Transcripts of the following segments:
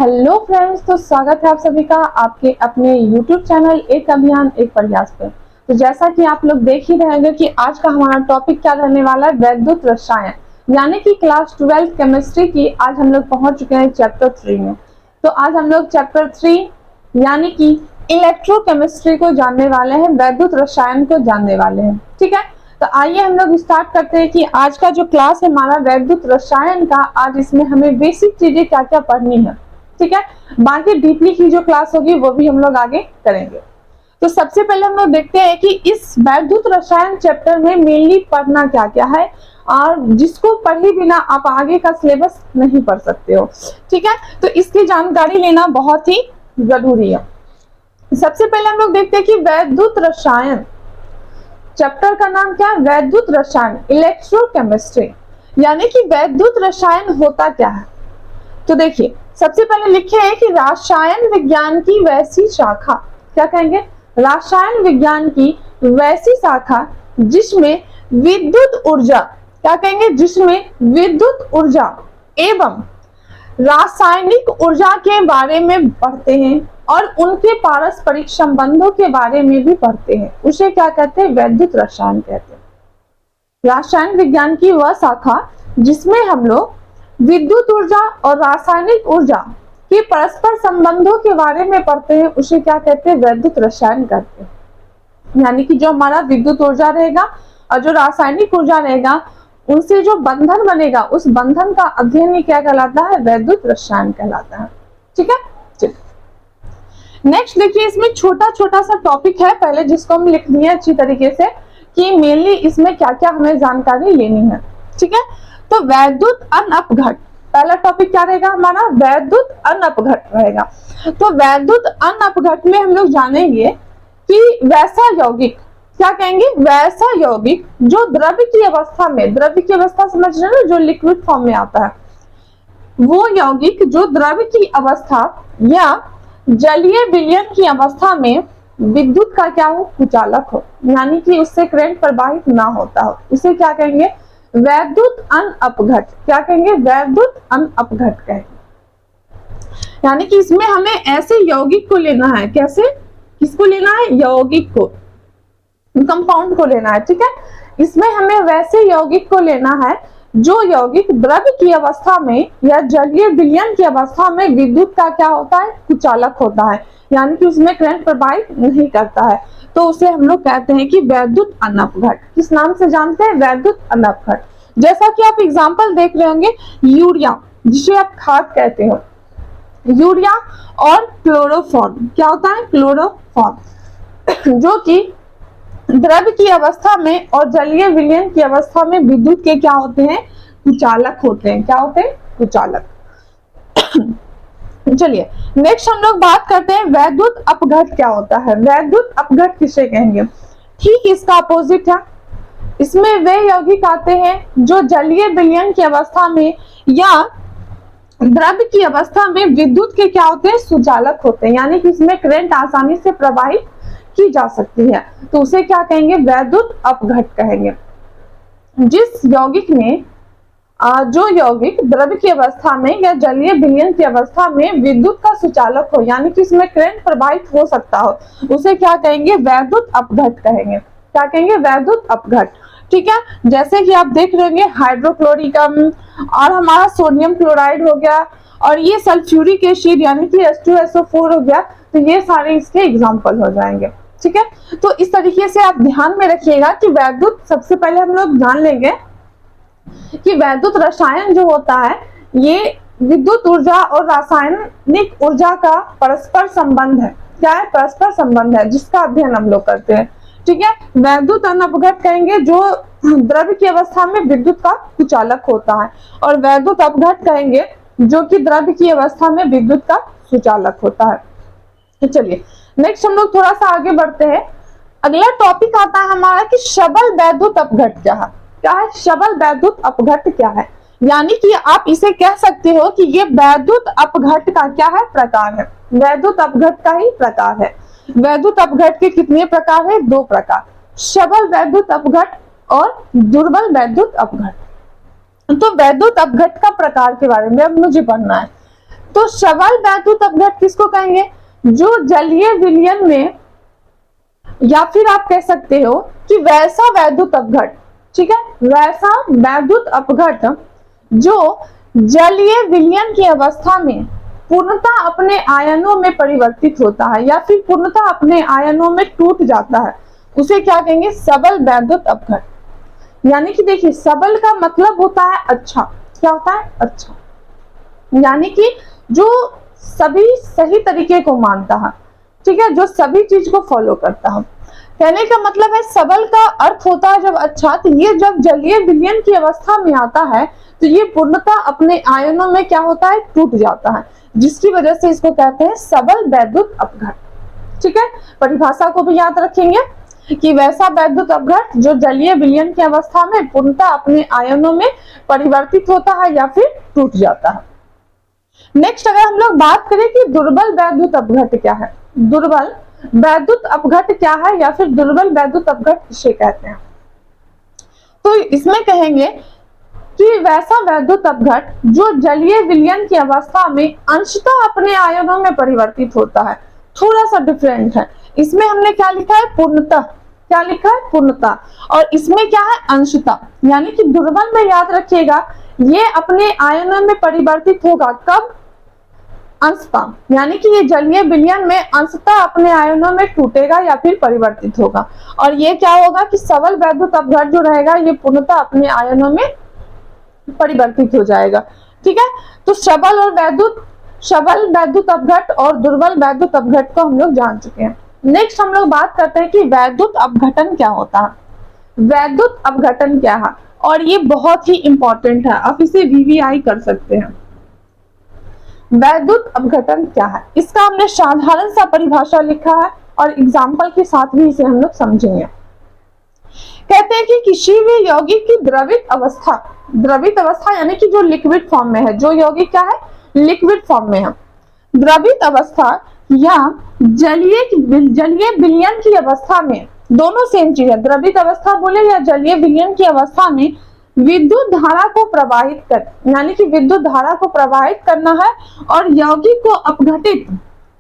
Hello friends, तो स्वागत है आप सभी का आपके अपने YouTube चैनल एक अभियान एक प्रयास पर। तो जैसा कि आप लोग देख ही रहे होंगे कि आज का हमारा टॉपिक क्या रहने वाला है, वैद्युत रसायन, यानी कि क्लास 12 केमिस्ट्री की आज हम लोग पहुंच चुके हैं चैप्टर 3 में। तो आज हम लोग चैप्टर 3 यानी कि इलेक्ट्रोकेमिस्ट्री को जानने वाले हैं, वैद्युत रसायन को जानने वाले हैं। ठीक है, तो आइए हम लोग स्टार्ट करते हैं कि आज का जो क्लास है हमारा वैद्युत रसायन का, आज इसमें हमें बेसिक चीजें क्या क्या पढ़नी है। ठीक है, बाकी डीपली की जो क्लास होगी वो भी हम लोग आगे करेंगे। तो सबसे पहले हम लोग देखते हैं कि इस वैद्युत रसायन चैप्टर में मेनली पढ़ना क्या क्या है, और जिसको पढ़े बिना आप आगे का सिलेबस नहीं पढ़ सकते हो। ठीक है, तो इसकी जानकारी लेना बहुत ही जरूरी है। सबसे पहले हम लोग देखते हैं कि वैद्युत रसायन चैप्टर का नाम क्या है, वैद्युत रसायन, इलेक्ट्रोकेमिस्ट्री, यानी कि वैद्युत रसायन होता क्या है। तो देखिए, सबसे पहले लिखे हैं कि रसायन विज्ञान की वैसी शाखा, क्या कहेंगे, रसायन विज्ञान की वैसी शाखा जिसमें विद्युत ऊर्जा, क्या कहेंगे, जिसमें विद्युत ऊर्जा एवं रासायनिक ऊर्जा के बारे में पढ़ते हैं और उनके पारस्परिक संबंधों के बारे में भी पढ़ते हैं, उसे क्या कहते हैं, वैद्युत रसायन कहते हैं। रसायन विज्ञान की वह शाखा जिसमें हम लोग विद्युत ऊर्जा और रासायनिक ऊर्जा के परस्पर संबंधों के बारे में पढ़ते हैं, उसे क्या कहते हैं, वैद्युत रसायन कहते हैं। यानी कि जो हमारा विद्युत ऊर्जा रहेगा और जो रासायनिक ऊर्जा रहेगा, उनसे जो बंधन बनेगा, उस बंधन का अध्ययन ही क्या कहलाता है, वैद्युत रसायन कहलाता है। ठीक है, नेक्स्ट देखिए, इसमें छोटा छोटा सा टॉपिक है पहले, जिसको हम लिख दिए अच्छी तरीके से कि मेनली इसमें क्या क्या हमें जानकारी लेनी है। ठीक है, तो वैद्युत अनअपघट पहला टॉपिक क्या रहेगा हमारा, वैद्युत अनअपघट रहेगा। तो वैद्युत अनअपघट में हम लोग जानेंगे कि वैसा यौगिक, क्या कहेंगे, वैसा यौगिक जो द्रव्य की अवस्था में, द्रव्य की अवस्था समझ रहे हैं ना, जो लिक्विड फॉर्म में आता है, वो यौगिक जो द्रव्य की अवस्था या जलीय विलयन की अवस्था में विद्युत का क्या हो, कुचालक हो, यानी कि उससे करंट प्रवाहित ना होता हो, उसे क्या कहेंगे, वैद्युत अनअपघट, क्या कहेंगे, वैद्युत अनअपघट कहेंगे। यानी कि इसमें हमें ऐसे यौगिक को लेना है, कैसे, किसको लेना है, यौगिक को, कंपाउंड को लेना है। ठीक है, इसमें हमें वैसे यौगिक को लेना है जो यौगिक द्रव्य की अवस्था में या जलीय विलयन की अवस्था में विद्युत का क्या होता है, कुचालक होता है, यानी कि उसमें करंट प्रवाहित नहीं करता है, तो उसे हम लोग कहते हैं कि वैद्युत अनअपघट। किस नाम से जानते हैं, वैद्युत अनअपघट। जैसा कि आप एग्जांपल देख रहे होंगे, यूरिया जिसे आप खाद कहते हो, यूरिया और क्लोरोफॉर्म, क्या होता है, क्लोरोफॉर्म, जो कि द्रव्य की अवस्था में और जलीय विलयन की अवस्था में विद्युत के क्या होते हैं, कुचालक होते हैं। क्या होते हैं, कुचालक। चलिए नेक्स्ट हम लोग बात करते हैं वैद्युत अपघट क्या होता है। वैद्युत अपघट किसे कहेंगे, ठीक इसका अपोजिट है। इसमें वे यौगिक आते हैं जो जलीय विलयन की अवस्था में या द्रव्य की अवस्था में विद्युत के क्या होते हैं, सुचालक होते हैं, यानी कि इसमें करंट आसानी से प्रवाहित की जा सकती है, तो उसे क्या कहेंगे, वैद्युत अपघट कहेंगे। जिस यौगिक में जो यौगिक द्रव्य की अवस्था में या जलीय विलयन की अवस्था में विद्युत का सुचालक हो, यानी कि इसमें करंट प्रवाहित हो सकता हो, उसे क्या कहेंगे, वैद्युत अपघट कहेंगे। क्या कहेंगे, वैद्युत अपघट। ठीक है, जैसे कि आप देख रहे होंगे हाइड्रोक्लोरिकम और हमारा सोडियम क्लोराइड हो गया, और ये सल्फ्यूरिक एसिड यानी कि H2SO4 हो गया, तो ये सारे इसके एग्जाम्पल हो जाएंगे। ठीक है, तो इस तरीके से आप ध्यान में रखिएगा कि वैद्युत, सबसे पहले हम लोग जान लेंगे कि वैद्युत रसायन जो होता है, ये विद्युत ऊर्जा और रासायनिक ऊर्जा का परस्पर संबंध है। क्या है, परस्पर संबंध है, जिसका अध्ययन हम लोग करते हैं। ठीक है, वैद्युत अनअपघट कहेंगे जो द्रव्य की अवस्था में विद्युत का कुचालक होता है, और वैद्युत अपघट कहेंगे जो कि द्रव्य की अवस्था में विद्युत का सुचालक होता है। तो चलिए नेक्स्ट हम लोग थोड़ा सा आगे बढ़ते हैं। अगला टॉपिक आता है हमारा कि सबल वैद्युत अपघट क्या है। क्या है, सबल वैद्युत अपघट क्या है, यानी कि आप इसे कह सकते हो कि ये वैद्युत अपघट का क्या है, प्रकार है। वैद्युत अपघट का ही प्रकार है। वैद्युत अपघट के कितने प्रकार है, दो प्रकार, सबल वैद्युत अपघट और दुर्बल वैद्युत अपघट। तो वैद्युत अपघट का प्रकार के बारे में अब मुझे पढ़ना है। तो सबल वैद्युत अपघट किसको कहेंगे? जो जलीय विलयन में, या फिर आप कह सकते हो कि वैसा वैद्युत अपघट, ठीक है, वैसा वैद्युत अपघट जो जलीय विलयन की अवस्था में पूर्णतः अपने आयनों में परिवर्तित होता है या फिर पूर्णतः अपने आयनों में टूट जाता है, उसे क्या कहेंगे? सबल वैद्युत अपघट। यानी कि देखिए, सबल का मतलब होता है अच्छा। क्या होता है? अच्छा। यानी कि जो सभी सही तरीके को मानता है, ठीक है, जो सभी चीज को फॉलो करता है। कहने का मतलब है सबल का अर्थ होता है जब अच्छा, तो ये जब जलीय विलयन की अवस्था में आता है तो ये पूर्णतः अपने आयनों में क्या होता है? टूट जाता है, जिसकी वजह से इसको कहते हैं सबल वैद्युत अपघट। ठीक है, परिभाषा को भी याद रखेंगे कि वैसा वैद्युत अपघट जो जलीय विलयन की अवस्था में पूर्णतः अपने आयनों में परिवर्तित होता है या फिर टूट जाता है। नेक्स्ट अगर हम लोग बात करें कि दुर्बल वैद्युत अपघट क्या है, दुर्बल वैद्युत अपघट क्या है या फिर दुर्बल वैद्युत अपघट किसे कहते हैं, तो इसमें कहेंगे कि वैसा वैद्युत अपघट जो जलीय विलयन की अवस्था में अंशतः अपने आयनों में परिवर्तित होता है। थोड़ा सा डिफरेंट है, इसमें हमने क्या लिखा है? पूर्णतः। क्या लिखा है? पूर्णतः। और इसमें क्या है? अंशतः। यानी कि दुर्बल में याद रखिएगा, ये अपने आयनों में परिवर्तित होगा कब? अंशतः। यानी कि ये जलीय विलयन में अंशतः अपने आयनों में टूटेगा या फिर परिवर्तित होगा। और ये क्या होगा कि सबल वैद्युत अपघट जो रहेगा ये पूर्णतः अपने आयनों में परिवर्तित हो जाएगा। ठीक है, तो सबल वैद्युत अपघट और दुर्बल वैद्युत अपघट को हम लोग जान चुके हैं। नेक्स्ट हम लोग बात करते हैं कि वैद्युत अपघटन क्या होता है। वैद्युत अपघटन क्या है, और ये बहुत ही इंपॉर्टेंट है, आप इसे वीवीआई कर सकते हैं। वैद्युत अपघटन क्या है, इसका हमने साधारण सा परिभाषा लिखा है और एग्जाम्पल के साथ भी इसे हम लोग समझेंगे। कहते हैं कि किसी भी यौगिक की द्रवित अवस्था यानी कि जो लिक्विड फॉर्म में है, जो यौगिक क्या है? लिक्विड फॉर्म में है, द्रवित अवस्था या जलीय विलयन की अवस्था में, दोनों सेम चीज है, द्रवित अवस्था बोले या जलीय विलयन की अवस्था में विद्युत धारा को प्रवाहित कर, यानी कि विद्युत धारा को प्रवाहित करना है और यौगिक को अपघटित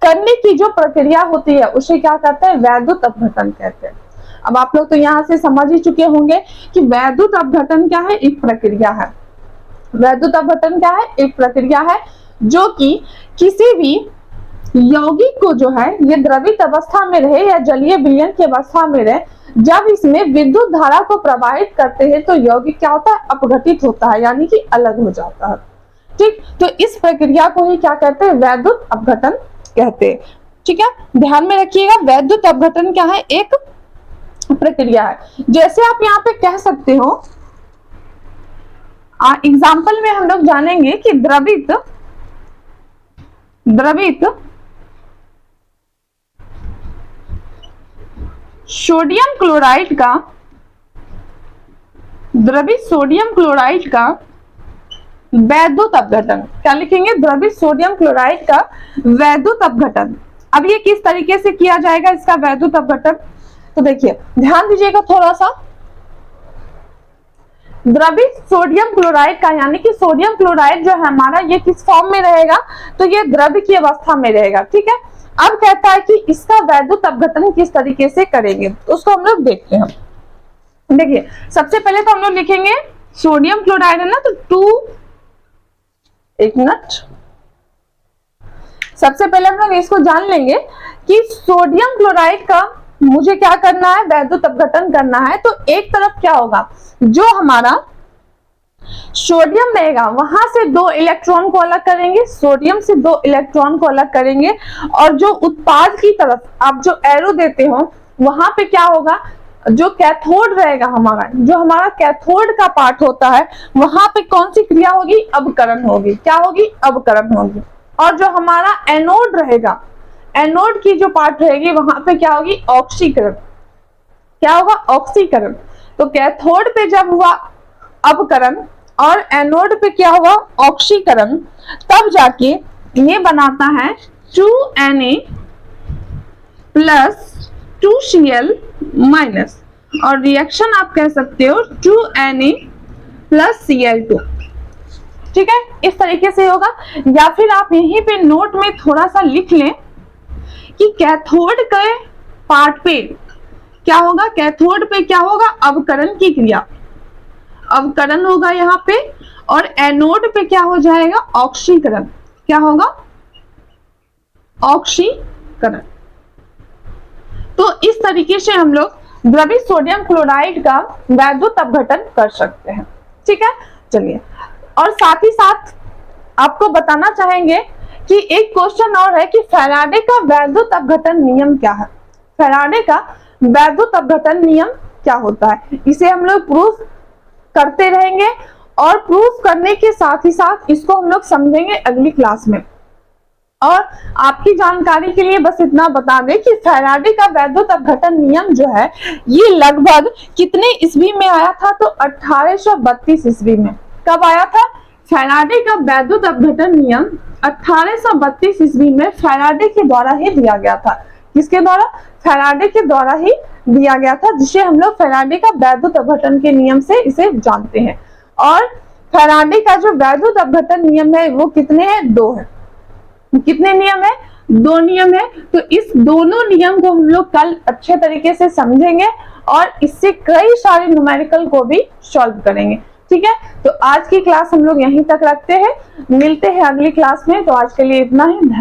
करने की जो प्रक्रिया होती है उसे क्या कहते हैं? वैद्युत अपघटन कहते हैं। अब आप लोग तो यहाँ से समझ ही चुके होंगे कि वैद्युत अपघटन क्या है? एक प्रक्रिया है। वैद्युत अपघटन क्या है? एक प्रक्रिया है जो कि किसी भी यौगिक को जो है ये द्रवित अवस्था में रहे या जलीय विलयन की अवस्था में रहे, जब इसमें विद्युत धारा को प्रवाहित करते हैं तो यौगिक क्या होता है? अपघटित होता है, यानी कि अलग हो जाता है। ठीक, तो इस प्रक्रिया को ही क्या कहते हैं? वैद्युत अपघटन कहते हैं। ठीक है, ध्यान में रखिएगा, वैद्युत अपघटन क्या है? एक प्रक्रिया है। जैसे आप यहाँ पे कह सकते हो, एग्जाम्पल में हम लोग जानेंगे कि द्रवित सोडियम क्लोराइड का, द्रवित सोडियम क्लोराइड का वैद्युत अपघटन, क्या लिखेंगे? द्रवित सोडियम क्लोराइड का वैद्युत अपघटन। अब ये किस तरीके से किया जाएगा इसका वैद्युत अपघटन, तो देखिए ध्यान दीजिएगा थोड़ा सा। द्रवित सोडियम क्लोराइड का, यानी कि सोडियम क्लोराइड जो है हमारा, ये किस फॉर्म में रहेगा? तो ये द्रव्य की अवस्था में रहेगा। ठीक है, अब कहता है कि इसका वैद्युत अपघटन किस तरीके से करेंगे, तो उसको हम लोग देखते हैं। देखिए सबसे पहले तो हम लोग लिखेंगे सोडियम क्लोराइड है ना, तो 2 एक मिनट, सबसे पहले हम लोग इसको जान लेंगे कि सोडियम क्लोराइड का मुझे क्या करना है? वैद्युत अपघटन करना है। तो एक तरफ क्या होगा, जो हमारा सोडियम रहेगा वहां से 2 इलेक्ट्रॉन को अलग करेंगे, सोडियम से 2 इलेक्ट्रॉन को अलग करेंगे, और जो उत्पाद की तरफ आप जो एरो देते हो वहां पे क्या होगा? जो कैथोड रहेगा हमारा, जो हमारा कैथोड का पार्ट होता है, वहां पे कौन सी क्रिया होगी? अपकरण होगी। क्या होगी? अपकरण होगी। और जो हमारा एनोड रहेगा, एनोड की जो पार्ट रहेगी वहां पे क्या होगी? ऑक्सीकरण। क्या होगा? ऑक्सीकरण। तो कैथोड पे जब हुआ अपकरण और एनोड पे क्या हुआ? ऑक्सीकरण, तब जाके ये बनाता है 2Na प्लस 2Cl माइनस, और रिएक्शन आप कह सकते हो 2Na प्लस Cl2। ठीक है, इस तरीके से होगा। या फिर आप यहीं पे नोट में थोड़ा सा लिख लें कि कैथोड के पार्ट पे क्या होगा, कैथोड पे क्या होगा, अवकरण की क्रिया, अवकरण होगा यहाँ पे, और एनोड पे क्या हो जाएगा, ऑक्सीकरण। क्या होगा, ऑक्सीकरण। तो इस तरीके से हम लोग द्रवित सोडियम क्लोराइड का वैद्युत अपघटन कर सकते हैं। ठीक है, चलिए, और साथ ही साथ आपको बताना चाहेंगे कि एक क्वेश्चन और है कि फैराडे का वैद्युत अपघटन नियम क्या है। फैराडे का वैद्युत अपघटन नियम क्या होता है, इसे हम लोग प्रूफ करते रहेंगे, और प्रूफ करने के साथ ही साथ इसको हम लोग समझेंगे अगली क्लास में। और आपकी जानकारी के लिए बस इतना बता दें कि फैराडे का वैद्युत अपघटन नियम जो है ये लगभग कितने ईस्वी में आया था, तो 1832 ईस्वी में। कब आया था फैराडे का वैद्युत अपघटन नियम? 1832 ईस्वी में फैराडे के द्वारा ही दिया गया था। किसके द्वारा? फैराडे के द्वारा ही दिया गया था, जिसे हम लोग फैराडे का वैद्युत अपघटन के नियम से इसे जानते हैं। और फैराडे का जो वैद्युत अपघटन नियम है वो कितने हैं? 2 है। कितने नियम है? 2 नियम है। तो इस दोनों नियम को हम लोग कल अच्छे तरीके से समझेंगे और इससे कई सारे न्यूमेरिकल को भी सॉल्व करेंगे। ठीक है, तो आज की क्लास हम लोग यहीं तक रखते हैं, मिलते हैं अगली क्लास में। तो आज के लिए इतना ही।